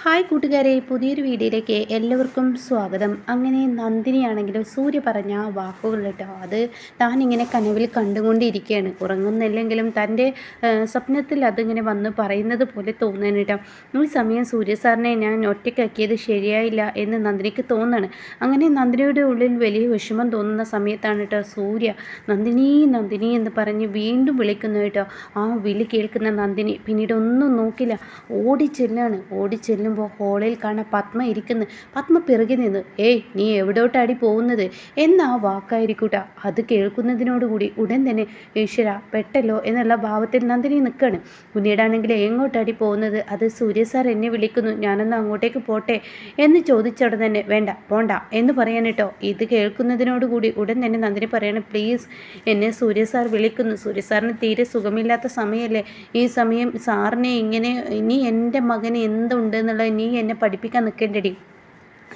Hi കൂട്ടുകാരെ, പുതിയൊരു വീഡിയോയിലേക്ക് എല്ലാവർക്കും സ്വാഗതം. അങ്ങനെ നന്ദിനിയാണെങ്കിലും സൂര്യ പറഞ്ഞ ആ വാക്കുകൾ കേട്ടോ, അത് താൻ ഇങ്ങനെ കനവിൽ കണ്ടുകൊണ്ടിരിക്കുകയാണ്. ഉറങ്ങുന്നില്ലെങ്കിലും തൻ്റെ സ്വപ്നത്തിൽ അതിങ്ങനെ വന്ന് പറയുന്നത് പോലെ തോന്നുന്നു കേട്ടോ. ഈ സമയം സൂര്യ സാറിനെ ഞാൻ ഒറ്റയ്ക്കാക്കിയത് ശരിയായില്ല എന്ന് നന്ദിനിക്ക് തോന്നുകയാണ്. അങ്ങനെ നന്ദിനിയുടെ ഉള്ളിൽ വലിയ വിഷമം തോന്നുന്ന സമയത്താണ് കേട്ടോ സൂര്യ നന്ദിനി നന്ദിനി എന്ന് പറഞ്ഞ് വീണ്ടും വിളിക്കുന്നു കേട്ടോ. ആ വിളി കേൾക്കുന്ന നന്ദിനി പിന്നീട് ഒന്നും നോക്കില്ല, ഓടിച്ചെല്ലുമ്പോൾ ഹോളിൽ കാണാൻ പത്മ ഇരിക്കുന്നു. പത്മ പിറകെ നിന്ന് നീ എവിടോട്ടാടി പോകുന്നത് എന്നാ വാക്കായിരിക്കൂട്ടാ. അത് കേൾക്കുന്നതിനോടുകൂടി ഉടൻ തന്നെ ഈശ്വര പെട്ടല്ലോ എന്നുള്ള ഭാവത്തിൽ നന്ദിനി നിൽക്കുകയാണ്. പിന്നീടാണെങ്കിൽ എങ്ങോട്ടാടി പോകുന്നത്? അത് സൂര്യ സാർ എന്നെ വിളിക്കുന്നു, ഞാനൊന്ന് അങ്ങോട്ടേക്ക് പോട്ടെ എന്ന് ചോദിച്ചവിടെ തന്നെ വേണ്ട പോണ്ട എന്ന് പറയാൻ കേട്ടോ. ഇത് കേൾക്കുന്നതിനോടുകൂടി ഉടൻ തന്നെ നന്ദിനി പറയണം, പ്ലീസ് എന്നെ സൂര്യ സാർ വിളിക്കുന്നു. സൂര്യ സാറിന് തീരെ സുഖമില്ലാത്ത സമയമല്ലേ ഈ സമയം, സാറിനെ ഇങ്ങനെ ഇനി എൻ്റെ മകന് എന്തുണ്ടെന്നുള്ള നീ എന്നെ പഠിപ്പിക്കാൻ നിൽക്കേണ്ടടി.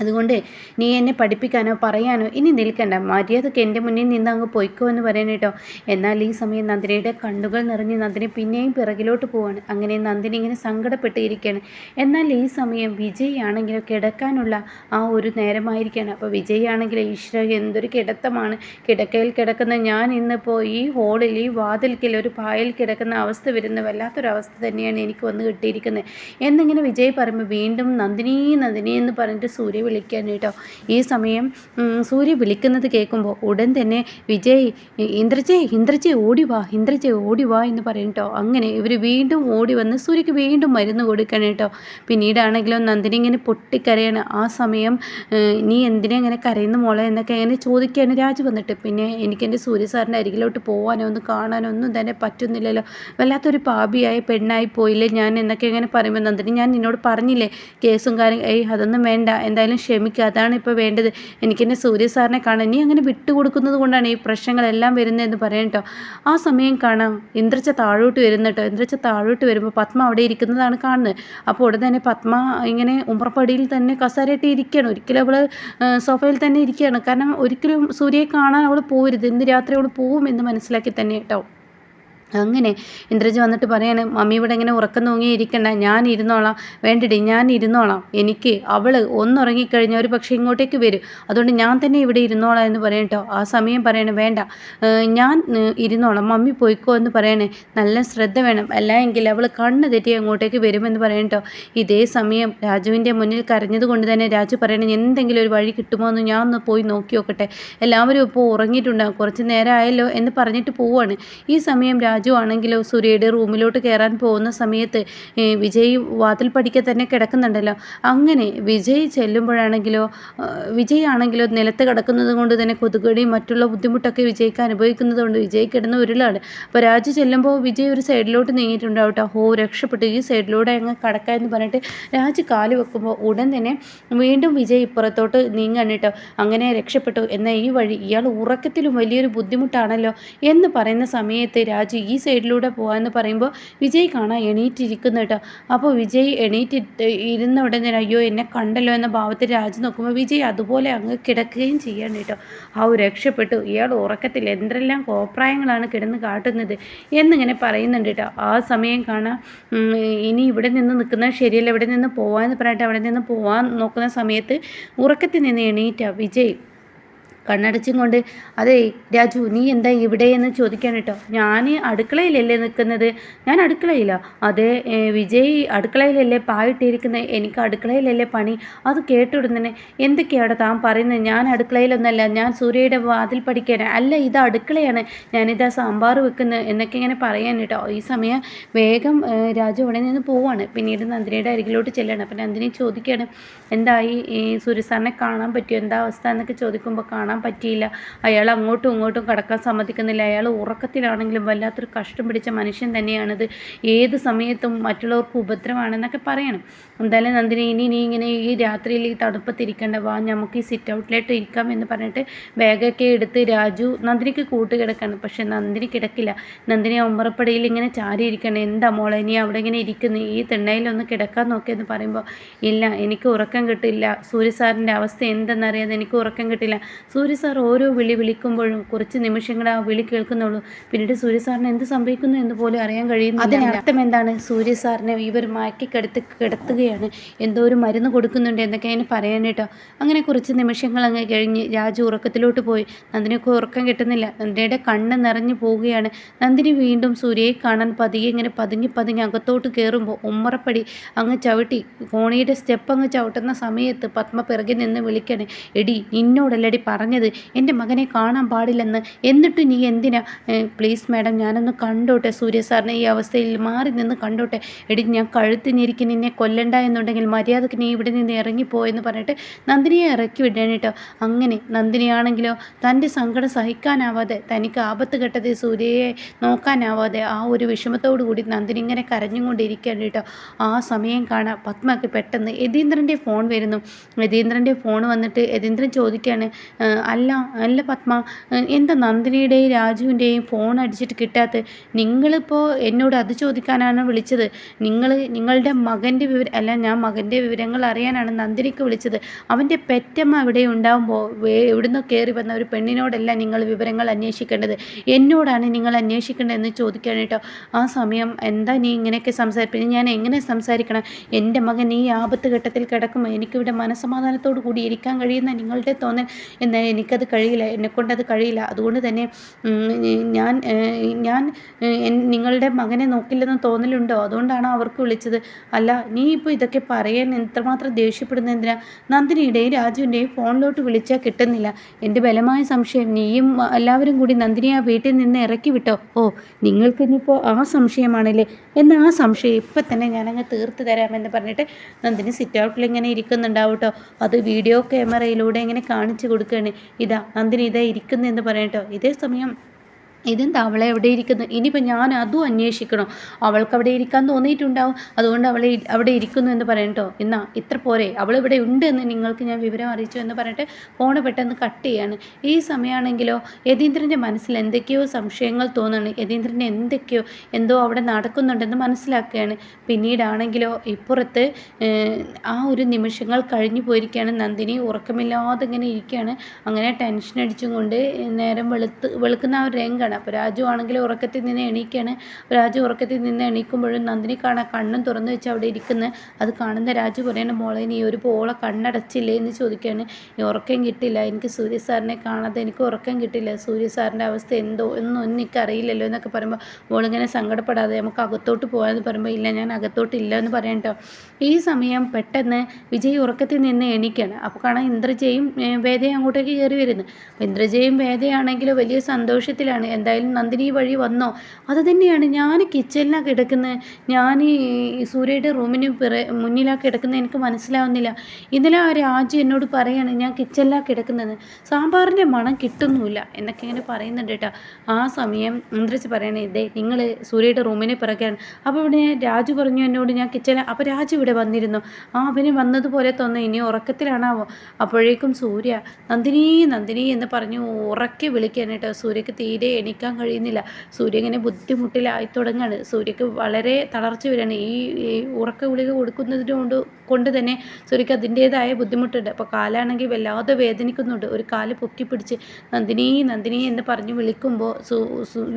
അതുകൊണ്ട് നീ എന്നെ പഠിപ്പിക്കാനോ പറയാനോ ഇനി നിൽക്കണ്ട, മര്യാദക്ക് എൻ്റെ മുന്നിൽ നിന്ന് അങ്ങ് പൊയ്ക്കോ എന്ന് പറയാൻ കേട്ടോ. എന്നാൽ ഈ സമയം നന്ദിനിയുടെ കണ്ണുകൾ നിറഞ്ഞ് നന്ദിനി പിന്നെയും പിറകിലോട്ട് പോവാണ്. അങ്ങനെ നന്ദിനി ഇങ്ങനെ സങ്കടപ്പെട്ടിരിക്കുകയാണ്. എന്നാൽ ഈ സമയം വിജയ് ആണെങ്കിലും കിടക്കാനുള്ള ആ ഒരു നേരമായിരിക്കുകയാണ്. അപ്പോൾ വിജയ് ആണെങ്കിലും ഈശ്വര എന്തൊരു കിടത്തമാണ്, കിടക്കയിൽ കിടക്കുന്ന ഞാൻ ഇന്നിപ്പോൾ ഈ ഹോളിൽ ഈ വാതിൽക്കൽ ഒരു പായൽ കിടക്കുന്ന അവസ്ഥ വരുന്ന വല്ലാത്തൊരവസ്ഥ തന്നെയാണ് എനിക്ക് വന്ന് കിട്ടിയിരിക്കുന്നത് എന്നിങ്ങനെ വിജയ് പറയുമ്പോൾ വീണ്ടും നന്ദിനി നന്ദിനി എന്ന് പറഞ്ഞിട്ട് സൂര്യ വിളിക്കാൻ കേട്ടോ. ഈ സമയം സൂര്യ വിളിക്കുന്നത് കേൾക്കുമ്പോൾ ഉടൻ തന്നെ വിജയ് ഇന്ദ്രജയ് ഓടി വാ എന്ന് പറയും കേട്ടോ. അങ്ങനെ ഇവർ വീണ്ടും ഓടി വന്ന് സൂര്യക്ക് വീണ്ടും മരുന്ന് കൊടുക്കണം കേട്ടോ. പിന്നീടാണെങ്കിലും നന്ദിനി ഇങ്ങനെ പൊട്ടിക്കരയാണ്. ആ സമയം നീ എന്തിനാ ഇങ്ങനെ കരയുന്ന മോളെ എന്നൊക്കെ അങ്ങനെ ചോദിക്കുകയാണ് രാജു വന്നിട്ട്. പിന്നെ എനിക്കെൻ്റെ സൂര്യ സാറിൻ്റെ അരികിലോട്ട് പോകാനോ ഒന്ന് കാണാനോ ഒന്നും തന്നെ പറ്റുന്നില്ലല്ലോ, വല്ലാത്തൊരു പാപിയായ പെണ്ണായി പോയില്ലേ ഞാൻ എന്നൊക്കെ ഇങ്ങനെ പറയുമ്പോൾ നന്ദിനി ഞാൻ നിന്നോട് പറഞ്ഞില്ലേ കേസും കാര്യം, അതൊന്നും വേണ്ട, എന്തായാലും ക്ഷമിക്കുക, അതാണ് ഇപ്പോൾ വേണ്ടത്. എനിക്കെന്നെ സൂര്യ സാറിനെ കാണാൻ നീ അങ്ങനെ വിട്ടുകൊടുക്കുന്നത് കൊണ്ടാണ് ഈ പ്രശ്നങ്ങളെല്ലാം വരുന്നതെന്ന് പറയാം കേട്ടോ. ആ സമയം കാണാം ഇന്ദ്രജ താഴോട്ട് വരുന്നു കേട്ടോ. ഇന്ദ്രജ താഴോട്ട് വരുമ്പോൾ പത്മ അവിടെ ഇരിക്കുന്നതാണ് കാണുന്നത്. അപ്പോൾ ഉടൻ തന്നെ പത്മ ഇങ്ങനെ ഉമ്മറപ്പടിയിൽ തന്നെ കസേരയിട്ട് ഇരിക്കുകയാണ്. ഒരിക്കലും അവൾ സോഫയിൽ തന്നെ ഇരിക്കുകയാണ്. കാരണം ഒരിക്കലും സൂര്യയെ കാണാൻ അവൾ പോകരുത്, ഇന്ന് രാത്രി അവൾ പോവും എന്ന് മനസ്സിലാക്കി തന്നെ കേട്ടോ. അങ്ങനെ ഇന്ദ്രജ വന്നിട്ട് പറയാണ്, മമ്മി ഇവിടെ ഇങ്ങനെ ഉറക്കം തൂങ്ങിയിരിക്കണ്ട, ഞാൻ ഇരുന്നോളാം. വേണ്ടടി ഞാൻ ഇരുന്നോളാം, എനിക്ക് അവൾ ഒന്നുറങ്ങിക്കഴിഞ്ഞാൽ ഒരു പക്ഷേ ഇങ്ങോട്ടേക്ക് വരും, അതുകൊണ്ട് ഞാൻ തന്നെ ഇവിടെ ഇരുന്നോളാം എന്ന് പറയും കേട്ടോ. ആ സമയം പറയണേ വേണ്ട ഞാൻ ഇരുന്നോളാം, മമ്മി പോയിക്കോ എന്ന് പറയണേ, നല്ല ശ്രദ്ധ വേണം, അല്ല എങ്കിൽ അവൾ കണ്ണ് തെറ്റി അങ്ങോട്ടേക്ക് വരുമെന്ന് പറയും കേട്ടോ. ഇതേ സമയം രാജുവിൻ്റെ മുന്നിൽ കരഞ്ഞത് കൊണ്ട് തന്നെ രാജു പറയണേ എന്തെങ്കിലും ഒരു വഴി കിട്ടുമോ എന്ന് ഞാൻ ഒന്ന് പോയി നോക്കി നോക്കട്ടെ, എല്ലാവരും ഇപ്പോൾ ഉറങ്ങിയിട്ടുണ്ടാകും, കുറച്ച് നേരം ആയല്ലോ എന്ന് പറഞ്ഞിട്ട് പോവുകയാണ്. ഈ സമയം രാജു ആണെങ്കിലോ സൂര്യയുടെ റൂമിലോട്ട് കയറാൻ പോകുന്ന സമയത്ത് വിജയ് വാതിൽ പടിക്കെ തന്നെ കിടക്കുന്നുണ്ടല്ലോ. അങ്ങനെ വിജയ് ചെല്ലുമ്പോഴാണെങ്കിലോ വിജയ് ആണെങ്കിലോ നിലത്ത് കിടക്കുന്നത് കൊണ്ട് തന്നെ കൊതുകടിയും മറ്റുള്ള ബുദ്ധിമുട്ടൊക്കെ വിജയ്ക്ക് അനുഭവിക്കുന്നത് കൊണ്ട് വിജയ് കിടന്ന് ഉരുളാണ്. അപ്പോൾ രാജു ചെല്ലുമ്പോൾ വിജയ് ഒരു സൈഡിലോട്ട് നീങ്ങിയിട്ടുണ്ടാവും കേട്ടോ. രക്ഷപ്പെട്ടു, ഈ സൈഡിലൂടെ അങ്ങ് കടക്കുക എന്ന് പറഞ്ഞിട്ട് രാജു കാല് വെക്കുമ്പോൾ ഉടൻ തന്നെ വീണ്ടും വിജയ് ഇപ്പുറത്തോട്ട് നീങ്ങാണ് കേട്ടോ. അങ്ങനെ രക്ഷപ്പെട്ടു. എന്നാൽ ഈ വഴി ഇയാൾ ഉറക്കത്തിലും വലിയൊരു ബുദ്ധിമുട്ടാണല്ലോ എന്ന് പറയുന്ന സമയത്ത് രാജു ഈ സൈഡിലൂടെ പോകാമെന്ന് പറയുമ്പോൾ വിജയ് കാണാൻ എണീറ്റിരിക്കുന്നു കേട്ടോ. അപ്പോൾ വിജയ് എണീറ്റിട്ട് ഇരുന്ന ഉടനെ അയ്യോ എന്നെ കണ്ടല്ലോ എന്ന ഭാവത്തിൽ രാജു നോക്കുമ്പോൾ വിജയ് അതുപോലെ അങ്ങ് കിടക്കുകയും ചെയ്യാണ് കേട്ടോ. രക്ഷപ്പെട്ടു, ഇയാൾ ഉറക്കത്തിൽ എന്തെല്ലാം കോപ്രായങ്ങളാണ് കിടന്ന് കാട്ടുന്നത് എന്നിങ്ങനെ പറയുന്നുണ്ട് കേട്ടോ. ആ സമയം കാണാം ഇനി ഇവിടെ നിന്ന് നിൽക്കുന്നത് ശരിയല്ല, ഇവിടെ നിന്ന് പോകാമെന്ന് പറഞ്ഞിട്ട് അവിടെ നിന്ന് പോകാൻ നോക്കുന്ന സമയത്ത് ഉറക്കത്തിൽ നിന്ന് എണീറ്റ വിജയ് കണ്ണടച്ചും കൊണ്ട് അതേ രാജു നീ എന്താ ഇവിടെ എന്ന് ചോദിക്കാൻ കേട്ടോ. ഞാൻ അടുക്കളയിലല്ലേ നിൽക്കുന്നത്, ഞാൻ അടുക്കളയില്ല. അതേ വിജയ് അടുക്കളയിലല്ലേ പായിട്ടിരിക്കുന്നത്, എനിക്ക് അടുക്കളയിലല്ലേ പണി. അത് കേട്ടിടുന്ന തന്നെ എന്തൊക്കെയാണ് താൻ പറയുന്നത്, ഞാൻ അടുക്കളയിലൊന്നല്ല, ഞാൻ സൂര്യയുടെ വാതിൽ പഠിക്കാൻ അല്ല, ഇത് അടുക്കളയാണ്, ഞാനിതാ സാമ്പാർ വെക്കുന്നത് എന്നൊക്കെ ഇങ്ങനെ പറയാൻ കേട്ടോ. ഈ സമയം വേഗം രാജു അവിടെ നിന്ന് പോവാണ്. പിന്നീട് നന്ദിനിയുടെ അരികിലോട്ട് ചെല്ലാണ്. അപ്പം നന്ദിനി ചോദിക്കുകയാണ് എന്തായി സൂര്യ സാറിനെ കാണാൻ പറ്റിയോ, എന്താ അവസ്ഥ എന്നൊക്കെ ചോദിക്കുമ്പോൾ കാണാൻ പറ്റിയില്ല, അയാൾ അങ്ങോട്ടും ഇങ്ങോട്ടും കടക്കാൻ സമ്മതിക്കുന്നില്ല, അയാൾ ഉറക്കത്തിലാണെങ്കിലും വല്ലാത്തൊരു കഷ്ടം പിടിച്ച മനുഷ്യൻ തന്നെയാണിത്, ഏത് സമയത്തും മറ്റുള്ളവർക്ക് ഉപദ്രവമാണെന്നൊക്കെ പറയണം. എന്തായാലും നന്ദിനി നീ ഇങ്ങനെ ഈ രാത്രിയിൽ ഈ തണുപ്പത്തിരിക്കേണ്ട, വാ നമുക്ക് ഈ സിറ്റ് ഔട്ടിലോട്ട് ഇരിക്കാം എന്ന് പറഞ്ഞിട്ട് ബാഗൊക്കെ എടുത്ത് രാജു നന്ദിനിക്ക് കൂട്ടുകിടക്കാണ്. പക്ഷെ നന്ദിനി കിടക്കില്ല. നന്ദിനി ഉമ്മറപ്പടിയിൽ ഇങ്ങനെ ചാരിയിരിക്കണം. എന്താ മോളെ നീ അവിടെ ഇങ്ങനെ ഇരിക്കുന്നു, ഈ തിണ്ണയിലൊന്ന് കിടക്കാൻ നോക്കിയെന്ന് പറയുമ്പോൾ ഇല്ല എനിക്ക് ഉറക്കം കിട്ടില്ല, സൂര്യ സാറിൻ്റെ അവസ്ഥ എന്തെന്നറിയാതെ എനിക്ക് ഉറക്കം കിട്ടില്ല, സൂര്യ സാർ ഓരോ വിളിക്കുമ്പോഴും കുറച്ച് നിമിഷങ്ങൾ ആ വിളി കേൾക്കുന്നുള്ളൂ. പിന്നീട് സൂര്യ സാറിന് എന്ത് സംഭവിക്കുന്നു എന്ന് പോലും അറിയാൻ കഴിയുന്നില്ല. അതിനർത്ഥം എന്താണ്? സൂര്യ സാറിനെ ഇവർ കിടത്തുകയാണ്, എന്തോ ഒരു മരുന്ന് കൊടുക്കുന്നുണ്ട് എന്നൊക്കെയാണ് പറയാൻ കേട്ടോ. അങ്ങനെ കുറച്ച് നിമിഷങ്ങൾ അങ്ങ് കഴിഞ്ഞ് രാജു ഉറക്കത്തിലോട്ട് പോയി. നന്ദിനിക്ക് ഉറക്കം കിട്ടുന്നില്ല. നന്ദിനിയുടെ കണ്ണ് നിറഞ്ഞു പോവുകയാണ്. നന്ദിനി വീണ്ടും സൂര്യയെ കാണാൻ പതിയെ ഇങ്ങനെ പതുങ്ങി അകത്തോട്ട് കയറുമ്പോൾ ഉമ്മറപ്പടി അങ്ങ് ചവിട്ടി കോണിയുടെ സ്റ്റെപ്പ് അങ്ങ് ചവിട്ടുന്ന സമയത്ത് പത്മ പിറകിൽ നിന്ന് വിളിക്കണേ, എടി നിന്നോടല്ലടി പറഞ്ഞത് എൻ്റെ മകനെ കാണാൻ പാടില്ലെന്ന്, എന്നിട്ട് നീ എന്തിനാ? പ്ലീസ് മാഡം, ഞാനൊന്ന് കണ്ടോട്ടെ സൂര്യ സാറിനെ ഈ അവസ്ഥയിൽ, മാറി നിന്ന് കണ്ടോട്ടെ. എടി ഞാൻ കഴുത്തിനിരിക്കും, നിന്നെ കൊല്ലണ്ട എന്നുണ്ടെങ്കിൽ മര്യാദക്ക് നീ ഇവിടെ നിന്ന് ഇറങ്ങിപ്പോയെന്ന് പറഞ്ഞിട്ട് നന്ദിനിയെ ഇറക്കി വിടണം കേട്ടോ. അങ്ങനെ നന്ദിനിയാണെങ്കിലോ തൻ്റെ സങ്കടം സഹിക്കാനാവാതെ, തനിക്ക് ആപത്ത് ഘട്ടത്തിൽ സൂര്യയെ നോക്കാനാവാതെ ആ ഒരു വിഷമത്തോടു കൂടി നന്ദിനി ഇങ്ങനെ കരഞ്ഞും കൊണ്ടിരിക്കുകയാണ് കേട്ടോ. ആ സമയം കാണാം പത്മക്ക് പെട്ടെന്ന് യതീന്ദ്രൻ്റെ ഫോൺ വരുന്നു. യതീന്ദ്രൻ്റെ ഫോൺ വന്നിട്ട് യതീന്ദ്രൻ ചോദിക്കുകയാണ്, അല്ല പത്മ, എന്താ നന്ദിനിയുടെയും രാജുവിൻ്റെയും ഫോൺ അടിച്ചിട്ട് കിട്ടാത്ത? നിങ്ങളിപ്പോൾ എന്നോട് അത് ചോദിക്കാനാണ് വിളിച്ചത്? നിങ്ങളുടെ മകൻ്റെ ഞാൻ മകൻ്റെ വിവരങ്ങൾ അറിയാനാണ് നന്ദിനിക്ക് വിളിച്ചത്. അവൻ്റെ പെറ്റമ്മ ഇവിടെ ഉണ്ടാകുമ്പോൾ എവിടുന്ന് കയറി വന്ന ഒരു പെണ്ണിനോടല്ല നിങ്ങൾ വിവരങ്ങൾ അന്വേഷിക്കേണ്ടത്, എന്നോടാണ് നിങ്ങൾ അന്വേഷിക്കേണ്ടതെന്ന് ചോദിക്കാൻ കേട്ടോ. ആ സമയം എന്താ നീ ഇങ്ങനെയൊക്കെ സംസാരിപ്പിക്കുന്നത്? ഞാൻ എങ്ങനെ സംസാരിക്കണം? എൻ്റെ മകൻ ഈ ആപത്ത് ഘട്ടത്തിൽ കിടക്കുമ്പോൾ എനിക്കിവിടെ മനസ്സമാധാനത്തോടു കൂടി ഇരിക്കാൻ കഴിയുന്ന നിങ്ങളുടെ തോന്നൽ എന്നാൽ എനിക്കത് കഴിയില്ല, എന്നെക്കൊണ്ടത് കഴിയില്ല. അതുകൊണ്ട് തന്നെ ഞാൻ നിങ്ങളുടെ മകനെ നോക്കില്ലെന്ന് തോന്നലുണ്ടോ? അതുകൊണ്ടാണ് അവർക്ക് വിളിച്ചത്. അല്ല, നീ ഇപ്പോൾ ഇതൊക്കെ പറയാൻ എത്രമാത്രം ദേഷ്യപ്പെടുന്ന എന്തിനാ? നന്ദിനിയുടെയും രാജുവിൻ്റെയും ഫോണിലോട്ട് വിളിച്ചാൽ കിട്ടുന്നില്ല. എൻ്റെ ബലമായ സംശയം നീയും എല്ലാവരും കൂടി നന്ദിനിയെ ആ വീട്ടിൽ നിന്ന് ഇറക്കി വിട്ടോ? ഓ, നിങ്ങൾക്കിനിപ്പോൾ ആ സംശയമാണല്ലേ? എന്നാൽ ആ സംശയം ഇപ്പം തന്നെ ഞാനങ്ങ് തീർത്ത് തരാമെന്ന് പറഞ്ഞിട്ട് നന്ദിനി സിറ്റ് ഔട്ടിൽ ഇങ്ങനെ ഇരിക്കുന്നുണ്ടാവും കേട്ടോ. അത് വീഡിയോ ക്യാമറയിലൂടെ ഇങ്ങനെ കാണിച്ചു കൊടുക്കുകയാണ്. ഇതാ നന്ദിനി ഇതാ ഇരിക്കുന്നതെന്ന് പറയട്ടോ. ഇതേ സമയം ഇതെന്താ അവളെ എവിടെ ഇരിക്കുന്നു? ഇനിയിപ്പോൾ ഞാൻ അതും അന്വേഷിക്കണോ? അവൾക്ക് അവിടെ ഇരിക്കാൻ തോന്നിയിട്ടുണ്ടാവും, അതുകൊണ്ട് അവിടെ ഇരിക്കുന്നു എന്ന് പറയട്ടോ. എന്നാ ഇത്ര പോരെ, അവളിവിടെ ഉണ്ട് എന്ന് നിങ്ങൾക്ക് ഞാൻ വിവരം അറിയിച്ചു എന്ന് പറഞ്ഞിട്ട് ഫോണ് പെട്ടെന്ന് കട്ട് ചെയ്യാണ്. ഈ സമയമാണെങ്കിലോ യതീന്ദ്രൻ്റെ മനസ്സിൽ എന്തൊക്കെയോ സംശയങ്ങൾ തോന്നുകയാണ്. യതീന്ദ്രന് എന്തോ അവിടെ നടക്കുന്നുണ്ടെന്ന് മനസ്സിലാക്കുകയാണ്. പിന്നീടാണെങ്കിലോ ഇപ്പുറത്ത് ആ ഒരു നിമിഷങ്ങൾ കഴിഞ്ഞു പോയിരിക്കുകയാണ്. നന്ദിനി ഉറക്കമില്ലാതെ ഇങ്ങനെ ഇരിക്കുകയാണ്. അങ്ങനെ ടെൻഷൻ അടിച്ചും കൊണ്ട് നേരം വെളുക്കുന്ന ആ ഒരു രംഗമാണ്. അപ്പോൾ രാജു ആണെങ്കിൽ ഉറക്കത്തിൽ നിന്ന് എണീക്കുകയാണ്. രാജു ഉറക്കത്തിൽ നിന്ന് എണീക്കുമ്പോഴും നന്ദിനി കാണാൻ കണ്ണും തുറന്നു വെച്ച് അവിടെ ഇരിക്കുന്നത്. അത് കാണുന്ന രാജു പറയണം, മോളെ നീ ഒരു പോളെ കണ്ണടച്ചില്ലേ എന്ന് ചോദിക്കുകയാണ്. ഉറക്കം കിട്ടില്ല, എനിക്ക് സൂര്യ സാറിനെ കാണാതെ എനിക്ക് ഉറക്കം കിട്ടില്ല, സൂര്യ സാറിൻ്റെ അവസ്ഥ ഒന്നും എനിക്കറിയില്ലല്ലോ എന്നൊക്കെ പറയുമ്പോൾ മോളിങ്ങനെ സങ്കടപ്പെടാതെ നമുക്ക് അകത്തോട്ട് പോകാമെന്ന് പറയുമ്പോൾ ഇല്ല, ഞാൻ അകത്തോട്ടില്ല എന്ന് പറയാം കേട്ടോ. ഈ സമയം പെട്ടെന്ന് വിജയ് ഉറക്കത്തിൽ നിന്ന് എണീക്കുകയാണ്. അപ്പോൾ കാണാൻ ഇന്ദ്രജയും വേദയും അങ്ങോട്ടേക്ക് കയറി വരുന്നു. അപ്പോൾ ഇന്ദ്രജയും വേദയാണെങ്കിലും വലിയ സന്തോഷത്തിലാണ്. എന്തായാലും നന്ദിനി വഴി വന്നോ? അത് തന്നെയാണ്, ഞാൻ കിച്ചണിലാണ് കിടക്കുന്നത്, ഞാൻ ഈ സൂര്യയുടെ റൂമിന് മുന്നിലാണ് കിടക്കുന്നത്, എനിക്ക് മനസ്സിലാവുന്നില്ല. ഇന്നലെ ആ രാജു എന്നോട് പറയാണ് ഞാൻ കിച്ചണിലാണ് കിടക്കുന്നത്, സാമ്പാറിൻ്റെ മണം കിട്ടുന്നുമില്ല എന്നൊക്കെ ഇങ്ങനെ പറയുന്നുണ്ട് കേട്ടോ. ആ സമയം ഇന്ദ്രജ് പറയണേ, ഇതേ നിങ്ങൾ സൂര്യയുടെ റൂമിന് പിറകെയാണ്. അപ്പോൾ ഇവിടെ രാജു പറഞ്ഞു എന്നോട് ഞാൻ കിച്ചണിൽ, അപ്പോൾ രാജു ഇവിടെ വന്നിരുന്നു, അവന് വന്നതുപോലെ തോന്നുന്നു, ഇനി ഉറക്കത്തിലാണാവോ? അപ്പോഴേക്കും സൂര്യ നന്ദിനി എന്ന് പറഞ്ഞു ഉറക്കെ വിളിക്കാൻ കേട്ടോ. സൂര്യക്ക് തീരെ എണീക്കാൻ കഴിയുന്നില്ല. സൂര്യ ഇങ്ങനെ ബുദ്ധിമുട്ടിലായി തുടങ്ങാണ്. സൂര്യക്ക് വളരെ തളർച്ച വരികയാണ്. ഈ ഉറക്ക ഗുളിക കൊണ്ട് തന്നെ സൂര്യക്ക് അതിൻ്റേതായ ബുദ്ധിമുട്ടുണ്ട്. അപ്പോൾ കാലാണെങ്കിൽ വല്ലാതെ വേദനിക്കുന്നുണ്ട്. ഒരു കാല് പൊക്കി പിടിച്ച് നന്ദിനി എന്ന് പറഞ്ഞ് വിളിക്കുമ്പോൾ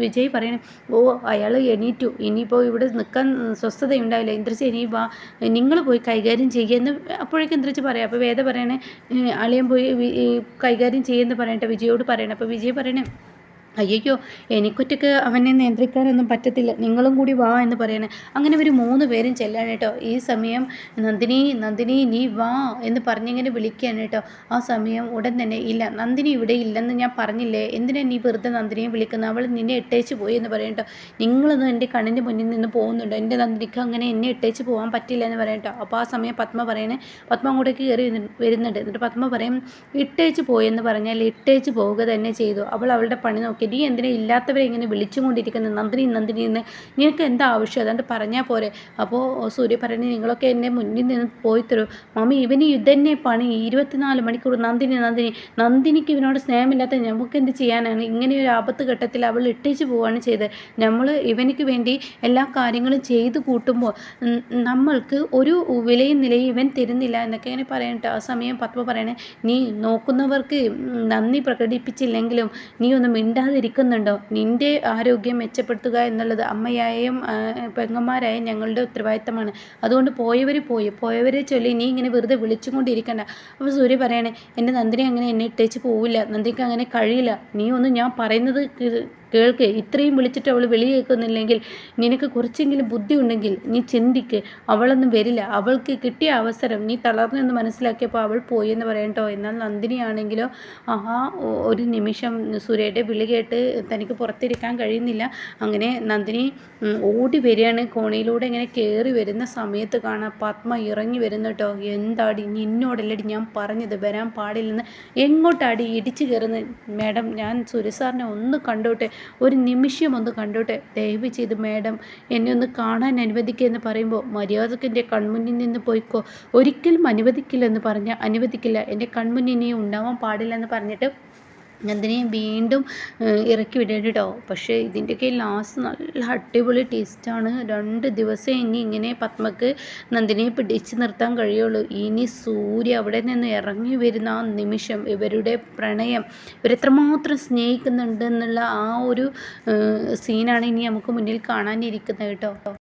വിജയ് പറയണം, ഓ അയാൾ എണീറ്റു, ഇനിയിപ്പോൾ ഇവിടെ നിൽക്കാൻ സ്വസ്ഥതയുണ്ടാവില്ല, ഇന്ദ്രജി ഇനി വാ, നിങ്ങൾ പോയി കൈകാര്യം ചെയ്യുമെന്ന് അപ്പോഴേക്കും ഇന്ദ്രജി പറയാം. അപ്പോൾ വേദ പറയണേ, അളിയൻ പോയി കൈകാര്യം ചെയ്യുമെന്ന് പറയട്ടെ വിജയോട് പറയണം. അപ്പോൾ വിജയ് പറയണേ, അയ്യോ എനിക്കൊറ്റയ്ക്ക് അവനെ നിയന്ത്രിക്കാനൊന്നും പറ്റത്തില്ല, നിങ്ങളും കൂടി വാ എന്ന് പറയണേ. അങ്ങനെ ഇവർ 3 പേരും ചെല്ലാണ് കേട്ടോ. ഈ സമയം നന്ദിനി നീ വാ എന്ന് പറഞ്ഞിങ്ങനെ വിളിക്കുകയാണ് കേട്ടോ. ആ സമയം ഉടൻ തന്നെ, ഇല്ല നന്ദിനി ഇവിടെ ഇല്ലെന്ന് ഞാൻ പറഞ്ഞില്ലേ, എന്തിനാ നീ വെറുതെ നന്ദിനിയെ വിളിക്കുന്നത്, അവൾ നിന്നെ ഇട്ടേച്ച് പോയി എന്ന് പറയും കേട്ടോ. നിങ്ങളൊന്നും എൻ്റെ കണ്ണിൻ്റെ മുന്നിൽ നിന്ന് പോകുന്നുണ്ടോ? എൻ്റെ നന്ദിനിക്ക് അങ്ങനെ എന്നെ ഇട്ടേച്ച് പോകാൻ പറ്റില്ല എന്ന് പറയും കേട്ടോ. അപ്പോൾ ആ സമയം പത്മ പറയണേ, പത്മ അങ്ങോട്ടേക്ക് കയറി വരുന്നുണ്ട്. എന്നിട്ട് പത്മ പറയും, ഇട്ടേച്ച് പോയെന്ന് പറഞ്ഞാൽ ഇട്ടേച്ച് പോവുക തന്നെ ചെയ്തു, അവളുടെ പണി നോക്കി ചോദിക്കുക, നീ എന്തിനാ ഇല്ലാത്തവരെ ഇങ്ങനെ വിളിച്ചും കൊണ്ടിരിക്കുന്നത്, നന്ദിനി നന്ദിനി എന്ന്, നിനക്ക് എന്താ ആവശ്യം, അതുകൊണ്ട് പറഞ്ഞാൽ പോരെ. അപ്പോൾ സൂര്യ പറഞ്ഞു, നിങ്ങളൊക്കെ എന്നെ മുന്നിൽ നിന്ന് പോയി തരൂ മമ്മി, ഇവന് ഇതന്നെ പണി, 24 മണിക്കൂർ നന്ദിനി നന്ദിനി. നന്ദിനിക്ക് ഇവനോട് സ്നേഹമില്ലാത്ത നമുക്ക് എന്ത് ചെയ്യാനാണ്, ഇങ്ങനെ ഒരു ആപത്ത് ഘട്ടത്തിൽ അവൾ ഇട്ടേച്ച് പോവുകയാണ് ചെയ്തത്. നമ്മൾ ഇവനിക്ക് വേണ്ടി എല്ലാ കാര്യങ്ങളും ചെയ്ത് കൂട്ടുമ്പോൾ നമ്മൾക്ക് ഒരു വിലയും നിലയും ഇവൻ തരുന്നില്ല എന്നൊക്കെ ഇങ്ങനെ പറയട്ടെ. ആ സമയം പത്മ പറയണേ, നീ നോക്കുന്നവർക്ക് നന്ദി പ്രകടിപ്പിച്ചില്ലെങ്കിലും നീ ഒന്നും മിണ്ടാതിരിക്കുന്നുണ്ടോ, നിൻ്റെ ആരോഗ്യം മെച്ചപ്പെടുത്തുക എന്നുള്ളത് അമ്മയായും പെങ്ങന്മാരായ ഞങ്ങളുടെ ഉത്തരവാദിത്തമാണ്. അതുകൊണ്ട് പോയവരെ ചൊല്ലി നീ ഇങ്ങനെ വെറുതെ വിളിച്ചും കൊണ്ടിരിക്കണ്ട. അപ്പോൾ സൂര്യ പറയണേ, എൻ്റെ നന്ദിനി അങ്ങനെ എന്നെ ഇട്ടേച്ച് പോവില്ല, നന്ദിക്ക് അങ്ങനെ കഴിയില്ല, നീ ഒന്ന് ഞാൻ പറയുന്നത് കേൾക്ക്, ഇത്രയും വിളിച്ചിട്ട് അവൾ വിളി കേൾക്കുന്നില്ലെങ്കിൽ നിനക്ക് കുറച്ചെങ്കിലും ബുദ്ധി ഉണ്ടെങ്കിൽ നീ ചിന്തിക്ക്, അവളൊന്നും വരില്ല, അവൾക്ക് കിട്ടിയ അവസരം നീ തളർന്നെന്ന് മനസ്സിലാക്കിയപ്പോൾ അവൾ പോയി എന്ന് പറയട്ടോ. എന്നാൽ നന്ദിനിയാണെങ്കിലോ ഒരു നിമിഷം സൂര്യയുടെ വിളി കേട്ട് തനിക്ക് പുറത്തിരിക്കാൻ കഴിയുന്നില്ല. അങ്ങനെ നന്ദിനി ഓടി വരികയാണ്, കോണിയിലൂടെ ഇങ്ങനെ കയറി വരുന്ന സമയത്ത് കാണാം പത്മ ഇറങ്ങി വരുന്നു കേട്ടോ. എന്താടി, നിന്നോടല്ലടി ഞാൻ പറഞ്ഞത് വരാൻ പാടില്ലെന്ന്, എങ്ങോട്ടാടി ഇടിച്ചു കയറുന്നത്. മാഡം, ഞാൻ സുരസാറിനെ ഒന്ന് കണ്ടോട്ടെ, ഒരു നിമിഷം ഒന്ന് കണ്ടോട്ടെ, ദയവ് ചെയ്ത് മാഡം എന്നെ ഒന്ന് കാണാൻ അനുവദിക്കുക എന്ന് പറയുമ്പോൾ, മര്യാദക്ക് എൻ്റെ കൺമുന്നിൽ നിന്ന് പോയിക്കോ, ഒരിക്കലും അനുവദിക്കില്ലെന്ന് പറഞ്ഞാൽ അനുവദിക്കില്ല, എൻ്റെ കൺമുന്നിൽ നീ ഉണ്ടാവാൻ പാടില്ലെന്ന് പറഞ്ഞിട്ട് നന്ദിനിയെ വീണ്ടും ഇറക്കി വിടേണ്ടി കേട്ടോ. പക്ഷേ ഇതിൻ്റെയൊക്കെ ലാസ്റ്റ് നല്ല അടിപൊളി ടേസ്റ്റാണ്. 2 ദിവസം ഇനി ഇങ്ങനെ പത്മക്ക് നന്ദിനിയെ പിടിച്ച് നിർത്താൻ കഴിയുള്ളൂ. ഇനി സൂര്യ അവിടെ നിന്ന് ഇറങ്ങി വരുന്ന ആ നിമിഷം ഇവരുടെ പ്രണയം, ഇവരെത്രമാത്രം സ്നേഹിക്കുന്നുണ്ട് എന്നുള്ള ആ ഒരു സീനാണ് ഇനി നമുക്ക് മുന്നിൽ കാണാനിരിക്കുന്നത് കേട്ടോ.